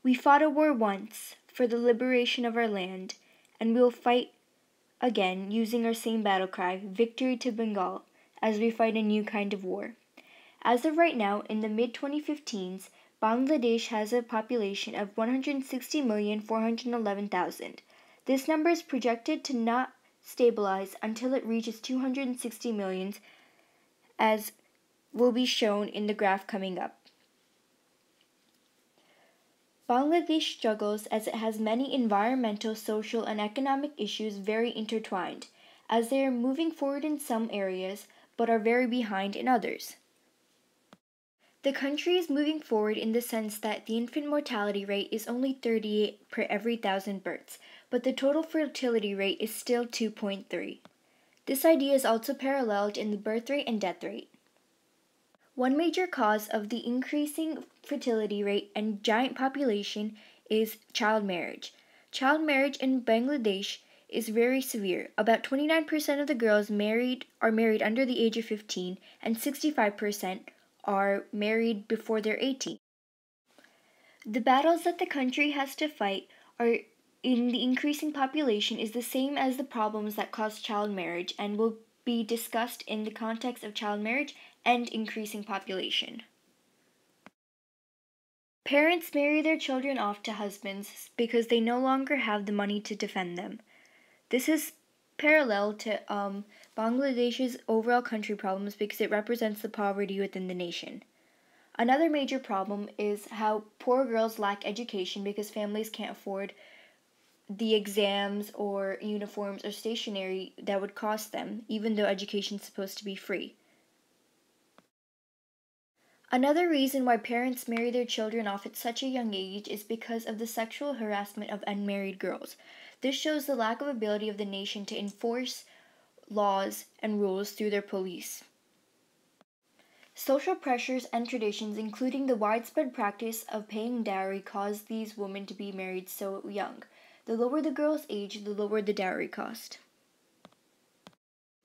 We fought a war once for the liberation of our land, and we will fight again using our same battle cry, victory to Bengal, as we fight a new kind of war. As of right now, in the mid-2015s, Bangladesh has a population of 160,411,000. This number is projected to not stabilize until it reaches 260 million, as will be shown in the graph coming up. Bangladesh struggles as it has many environmental, social, and economic issues very intertwined, as they are moving forward in some areas but are very behind in others. The country is moving forward in the sense that the infant mortality rate is only 38 per every 1,000 births, but the total fertility rate is still 2.3. This idea is also paralleled in the birth rate and death rate. One major cause of the increasing fertility rate and giant population is child marriage. Child marriage in Bangladesh is very severe. About 29% of the girls are married under the age of 15, and 65% are married before they're 18. The battles that the country has to fight are in the increasing population is the same as the problems that cause child marriage and will be discussed in the context of child marriage and increasing population. Parents marry their children off to husbands because they no longer have the money to defend them. This is parallel to Bangladesh's overall country problems because it represents the poverty within the nation. Another major problem is how poor girls lack education because families can't afford the exams or uniforms or stationery that would cost them, even though education is supposed to be free. Another reason why parents marry their children off at such a young age is because of the sexual harassment of unmarried girls. This shows the lack of ability of the nation to enforce laws and rules through their police. Social pressures and traditions, including the widespread practice of paying dowry, cause these women to be married so young. The lower the girl's age, the lower the dowry cost.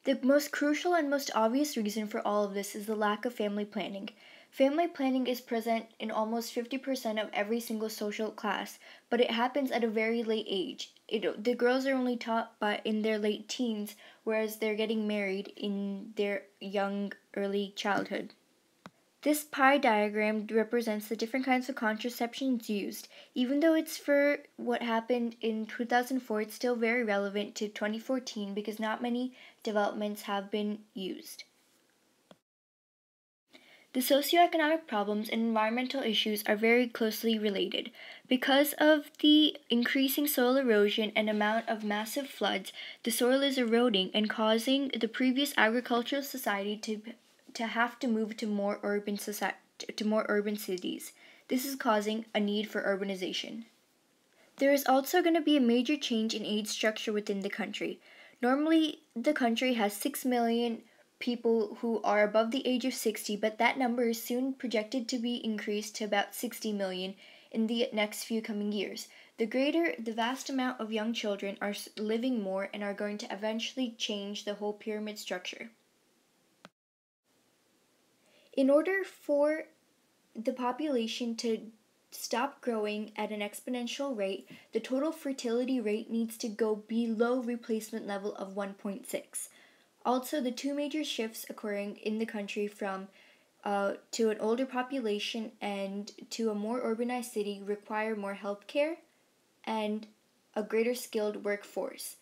The most crucial and most obvious reason for all of this is the lack of family planning. Family planning is present in almost 50% of every single social class, but it happens at a very late age. The girls are only taught in their late teens, whereas they're getting married in their young, early childhood. This pie diagram represents the different kinds of contraceptions used. Even though it's for what happened in 2004, it's still very relevant to 2014 because not many developments have been used. The socioeconomic problems and environmental issues are very closely related. Because of the increasing soil erosion and amount of massive floods, the soil is eroding and causing the previous agricultural society to have to move to more urban cities. This is causing a need for urbanization. There is also going to be a major change in age structure within the country. Normally, the country has 6 million people who are above the age of 60, but that number is soon projected to be increased to about 60 million in the next few coming years. The vast amount of young children are living more and are going to eventually change the whole pyramid structure. In order for the population to stop growing at an exponential rate, the total fertility rate needs to go below replacement level of 1.6. Also, the two major shifts occurring in the country from to an older population and to a more urbanized city require more healthcare and a greater skilled workforce.